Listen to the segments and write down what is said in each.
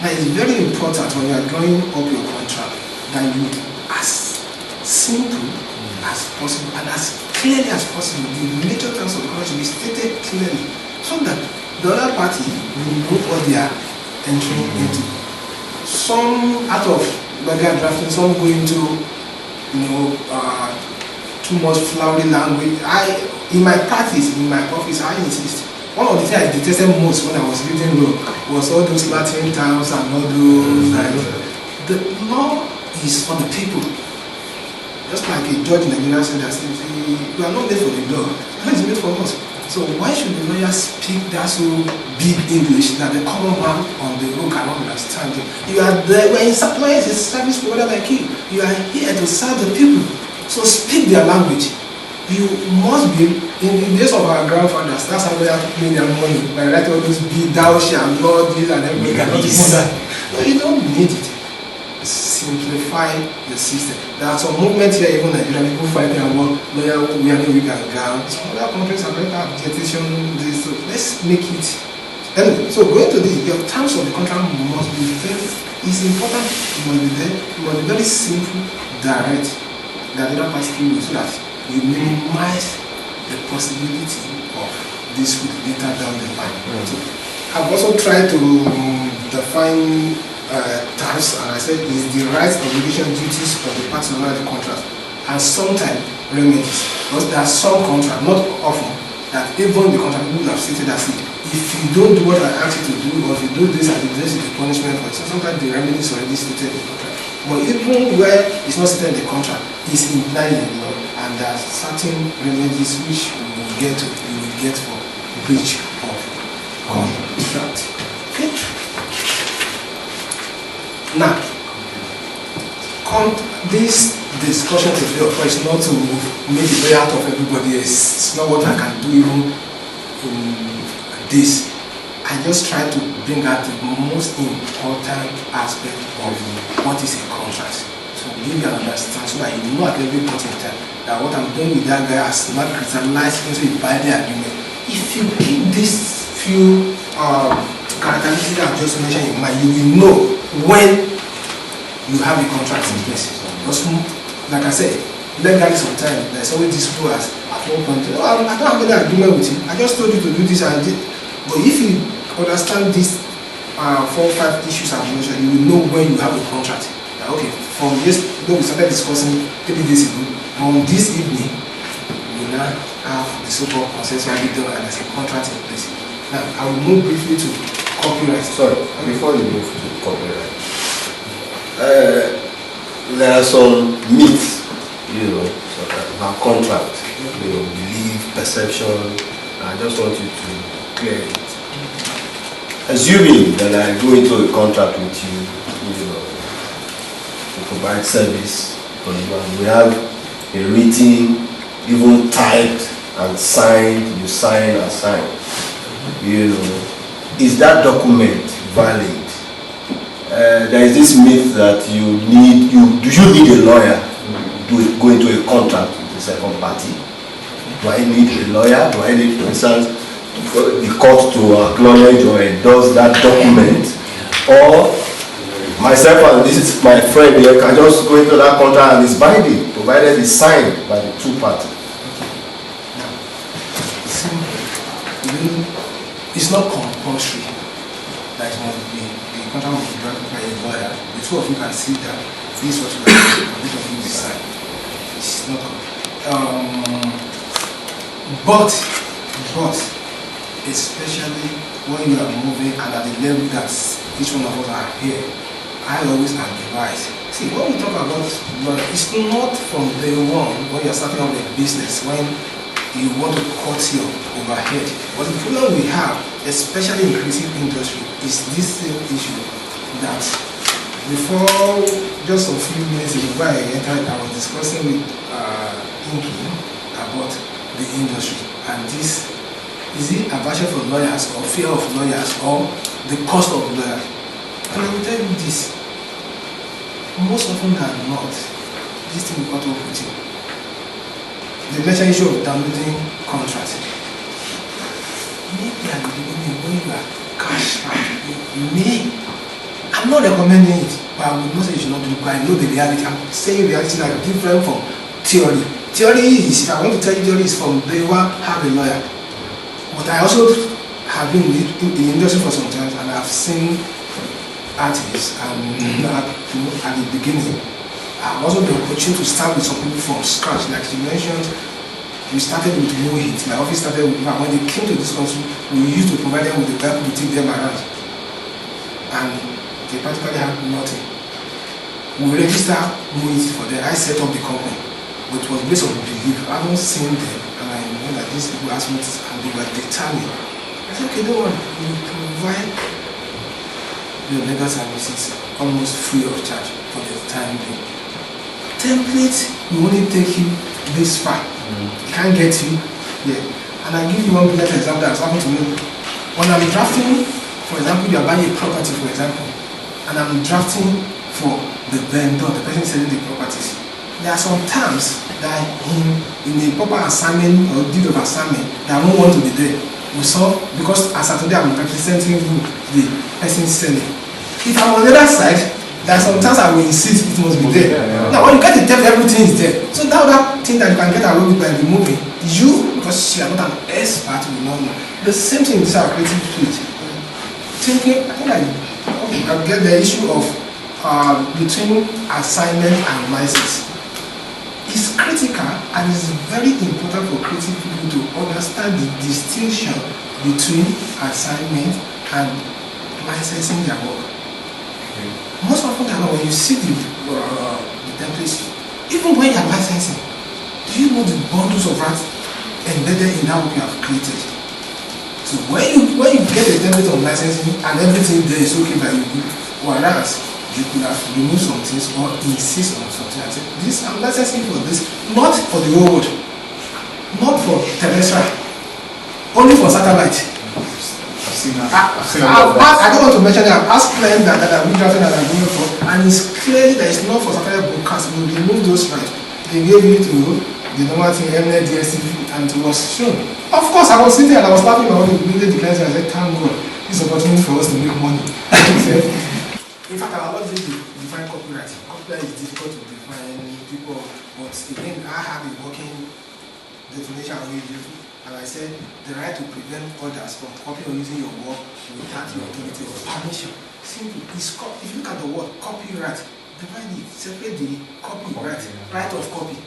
Now it's very important when you are drawing up your contract that you, as simple as possible and as clearly as possible, the major terms of the contract should be stated clearly so that the other party will know what they are entering into. Some out of beggar drafting, some go into too much flowery language. In my practice, in my office, I insist. One of the things I detested most when I was reading law was all those Latin terms and all those. The law is for the people. Just like a judge in Nigeria said that we are not made for the law. The law is made for us. So why should the lawyer speak that so big English that the common man on the road cannot understand it? You are there, we're in supply as a service provider like you. You are here to serve the people. So speak their language. You must be, in the days of our grandfathers, that's how they have to pay their money. By writing all those big thou shalt not this and everything. No, you don't need it. Simplify the system. There are some movements here, even Nigerian people fighting about lawyer wearing wig and gown. Some other countries have better agitation. So let's make it. Anyway, so going to this, your terms of the contract must be very, it's important, it must be very simple, direct, that the other party can use so that you minimize the possibility of dispute later down the line. So I've also tried to define terms, and I said it's the rights, obligation, duties of the parties under the contract, and sometimes remedies. Because there are some contracts, not often, that even the contract people have stated that if you don't do what I ask you to do, or if you do this and this is the punishment for it. So sometimes the remedies already stated in the contract. But even where it's not stated in the contract, it's implied in the law, and there are certain remedies which you will get for breach of contract. Okay? Now, this discussion today, of course, is not to make a way out of everybody else. It's not what I can do even in this. I just try to bring out the most important aspect of what is a contract. So give you an understanding so that you know at every point in time that what I'm doing with that guy has not crystallized into a binding agreement. If you keep these few characteristics I've just mentioned in mind, you will know when you have a contract in place. Because, like I said, legally sometimes there's always this rule as at one point, I don't have any agreement with you. I just told you to do this and did. But if you understand these 4 or 5 issues I've mentioned, you will know when you have a contract. Okay, from this, though we started discussing 3 days ago, from this evening, we now have the so-called consensual done and there's a contract in place. Now, I will move briefly to copyright. Sorry, before you move to copyright, there are some myths, about contract, belief, perception. I just want you to clear it. Assuming that I go into a contract with you, to provide service for you, and we have a written, even typed and signed, you sign and sign, is that document valid? There is this myth that do you need a lawyer to go into a contract with the second party? Do I need a lawyer? Do I need, for instance, the court to acknowledge or endorse that document? Or myself and this is my friend here can just go into that contract and it's binding, provided it's signed by the 2 parties? It's not compulsory that it must be the contract must be drafted by a lawyer. The 2 of you can see that this is what you are doing, and each of you will sign. It's not but especially when you are moving and at the level that each one of us are here, I always advise. See, when we talk about lawyer, it's not from day one when you're starting up a business, when you want to cut your overhead. But the problem we have, especially in the creative industry, is this same issue that before, just a few minutes before I entered, I was discussing with Ikoyi about the industry. And this, is it aversion for lawyers or fear of lawyers or the cost of lawyers? And I will tell you this, most often than not, this thing will cut off with you. The mentioned issue of downloading contracts. Maybe at the beginning when you are cash out, you may, I not recommending it, but I would not say you should not do it, because I know the reality. I'm saying reality that is different from theory. Theory is, if I want to tell you theory is from the one have a lawyer. But I also have been in the industry for some time, and I've seen artists and at the beginning. I've also been opportunity to start with some people from scratch, like you mentioned. We started with no hit. My office started with, when they came to this country, we used to provide them with the vehicle to take them around. And they practically had nothing. We register movies for them. I set up the company, but it was based on belief. I haven't seen them, and I know that these people asked me, and they were determined. I said, okay, don't worry, we provide your legal services almost free of charge for the time being. Template will only take you this far. It can't get you there. And I give you one brilliant example that's happened to me. When I'm drafting, for example, you are buying a property, for example, and I'm drafting for the vendor, the person selling the properties. There are some terms that in a proper assignment or deed of assignment that I don't want to be there. We saw, because as of today I'm representing the person selling. If I'm on the other side, there are some times I will insist it must be there. Now when you get the template, everything is there. So that other thing that you can get away with by removing, you, because you are not an expert, will not know. The same thing is our creative field. Thinking, I think I get the issue of between assignment and license. It's critical and it's very important for creative people to understand the distinction between assignment and licensing their work. Most often than not, when you see the templates, even when you are licensing, do you know the bundles of rights embedded in that work you have created? So when you get a template of licensing and everything there is okay by you, whereas you could have removed some things or insist on something and say, this I'm licensing for this, not for the whole world, not for terrestrial, only for satellite. I don't want to mention it. I've asked clients that I'm drafting that I'm going for, and it's clearly that it's not for satellite broadcast. We remove those rights. They gave it to the normal thing, MNet, DSTV, and it was shown. Of course, I was sitting and I was laughing about the immediate declines, and I said, thank God, this opportunity for us to make money. In fact, I love this to define copyright. Copyright is difficult to define people, but again, I have a working definition with you. And I said, the right to prevent others from copying or using your work without your authority or permission. Simply, if you look at the word copyright, divide it, separate the copyright, right of copy.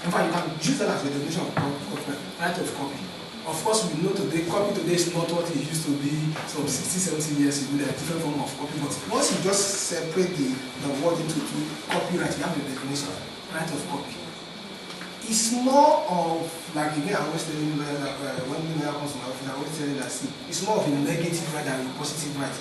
In fact, you can use that as a definition of copyright, right of copy. Of course, we know today, copy today is not what it used to be some 60, 70 years ago. There are different forms of copy, but once you just separate the word into two, copyright, you have the definition, right of copy. It's more of, like again, I always tell you that when the lawyer comes to my office, I always tell you that it's more of a negative right than a positive right.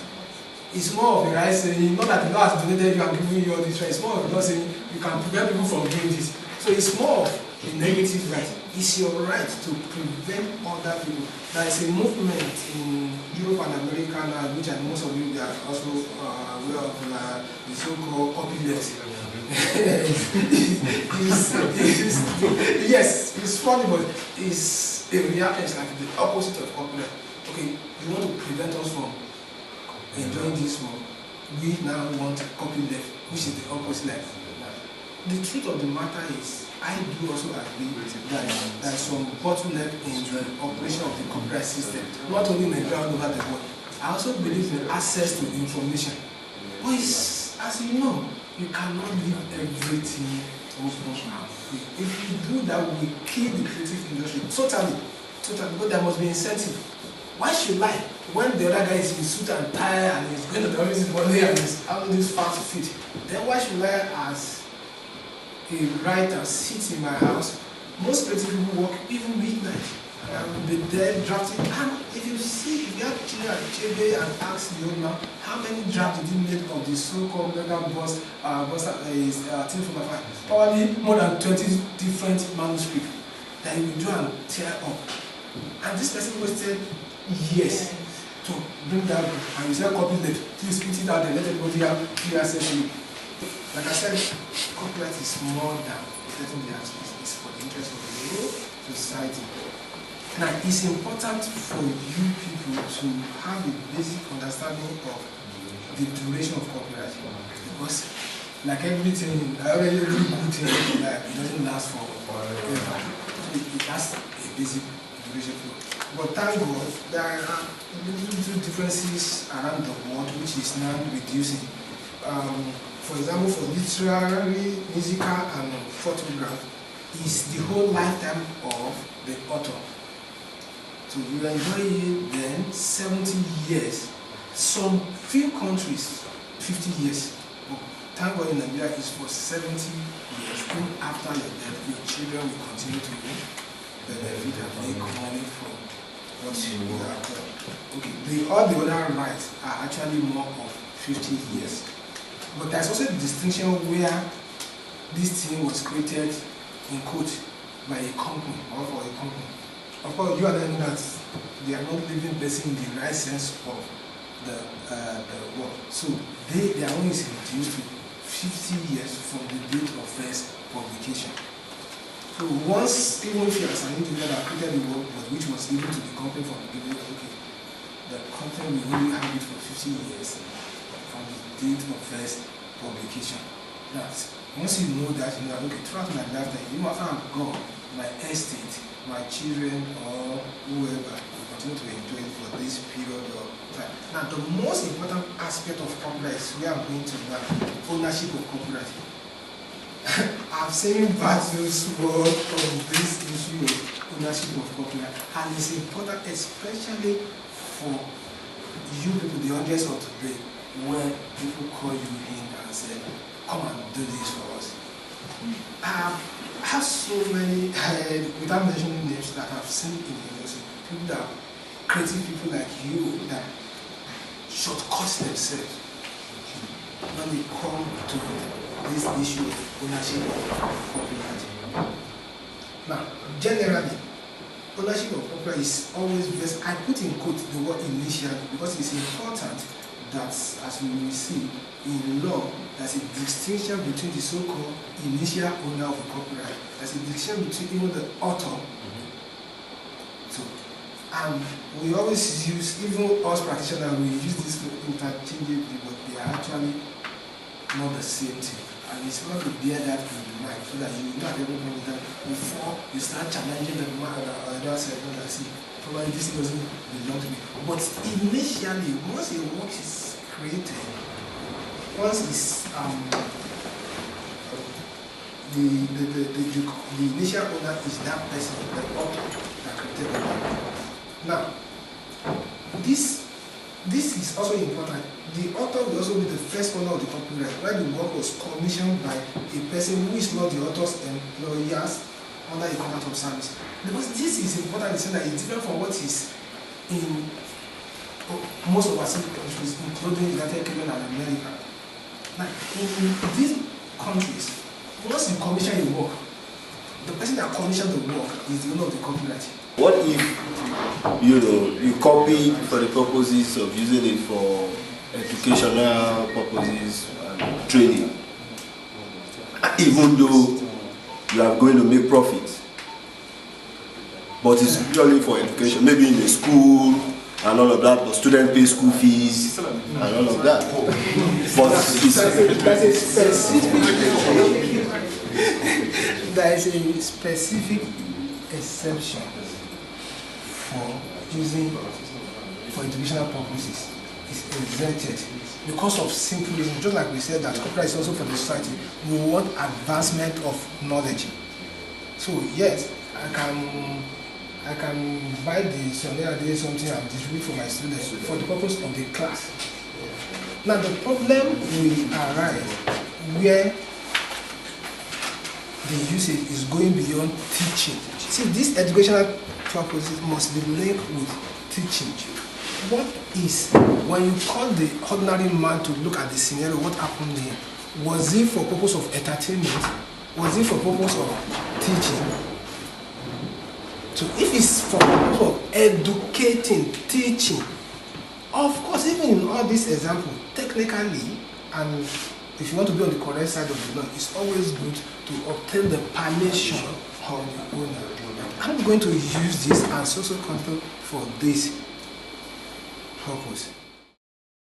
It's more of a right saying, not that the law has donated you and given you all this right, it's more of a law saying you can prevent people from doing this. So it's more of a negative right. It's your right to prevent other people. There is a movement in Europe and America now, which most of you are also aware of, the so-called copyleft. Yes, it's funny, but it's a reaction. It's like the opposite of copyleft. Okay, you want to prevent us from enjoying this one. We now want copyleft, which is the opposite. The truth of the matter is, I do also agree that there is some bottleneck in the operation of the copyright system, not only in Nigeria, all over the world. I also believe in access to information. But as you know, you cannot leave everything open. If you do that, we kill the creative industry totally. But there must be incentive. Why should I? When the other guy is in suit and tie and he's going to the office one day and he's having this fast fit, then why should I, as a writer, sit in my house? Most creative people work even midnight. And I will be there drafting. And if you have children at Chebe and ask the old man, how many drafts did he make of the so-called mega boss, team from the probably more than 20 different manuscripts that he will do and tear up. And this person wasted years to bring that book. And you say copy left, please put it out there, let everybody have free access to it. Like I said, copyright is more than protecting the artist. It's for the interest of the whole society. Now, it's important for you people to have a basic understanding of the duration of copyright, because like everything, every good thing in life, it doesn't last for forever. It has a basic duration. But thank God, there are little differences around the world which is now reducing. For example, for literary, musical, and photograph, is the whole lifetime of the author. So you enjoy it then 70 years. Some few countries, 50 years. But thank God in Nigeria is for 70 years. Even after your death, your children will continue to benefit and make money from what you have done. Okay, all the other rights are actually more of 50 years. But there's also the distinction where this thing was created in quote by a company or for a company. Of course, you are learning that they are not living person in the right sense of the word. So their own is reduced to 50 years from the date of first publication. So once, even if you as an individual that created the work, but which was given to the company from the beginning, okay, the company will only have it for 50 years from the date of first publication. That's once you know that, you know, okay, throughout my lifetime, even after I'm gone, my estate, my children, or whoever will continue to enjoy it for this period of time. Now, the most important aspect of copyright is where I'm going to now, ownership of copyright. I've seen battles on this issue of ownership of copyright, and it's important, especially for you people, the audience of today, when people call you in and say, come and do this for us. I have so many, without mentioning names, that I've seen in the industry, people that are creative people like you that shortcut themselves when they come to this issue of ownership of copyright. Now, generally, ownership of copyright is always best. I put in quote the word initial because it's important that, as we will see in law, there's a distinction between the so-called initial owner of the copyright. There's a distinction between even the author. So, and we always use, even us practitioners, we use this interchangeably, but they are actually not the same thing. And it's not to bear that in mind so that you know at every point that before you start challenging the man or the other side, see, probably this doesn't belong to me. But initially, once a work is created, once it's the initial owner is that person, the author that created the work. Now, this is also important. The author will also be the first owner of the copyright, where the work was commissioned by a person who is not the author's employers under a contract of service. Because this is important in saying that it's different from what is in most of our countries, including the United Kingdom and America. Now, in these countries, once you commission a work, the person that commissioned the work is the owner of the copyright. What if, you copy for the purposes of using it for educational purposes and training, even though you are going to make profit, but it's purely for education, maybe in a school and all of that, but students pay school fees and all of that. But there is a specific exception for using for educational purposes. It's exempted because of simple reasons. Just like we said that copyright is also for the society. We want advancement of knowledge. So yes, I can buy the Sunday day something and distribute for my students for the purpose of the class. Now the problem will arise where the usage is going beyond teaching. See, this educational purposes must be linked with teaching. What is, when you call the ordinary man to look at the scenario, what happened here? Was it for purpose of entertainment? Was it for purpose of teaching? So if it's for purpose of educating, teaching, of course, even in all these examples, technically, and if you want to be on the correct side of the law, it's always good to obtain the permission of the owner. I'm going to use this as social control for this purpose.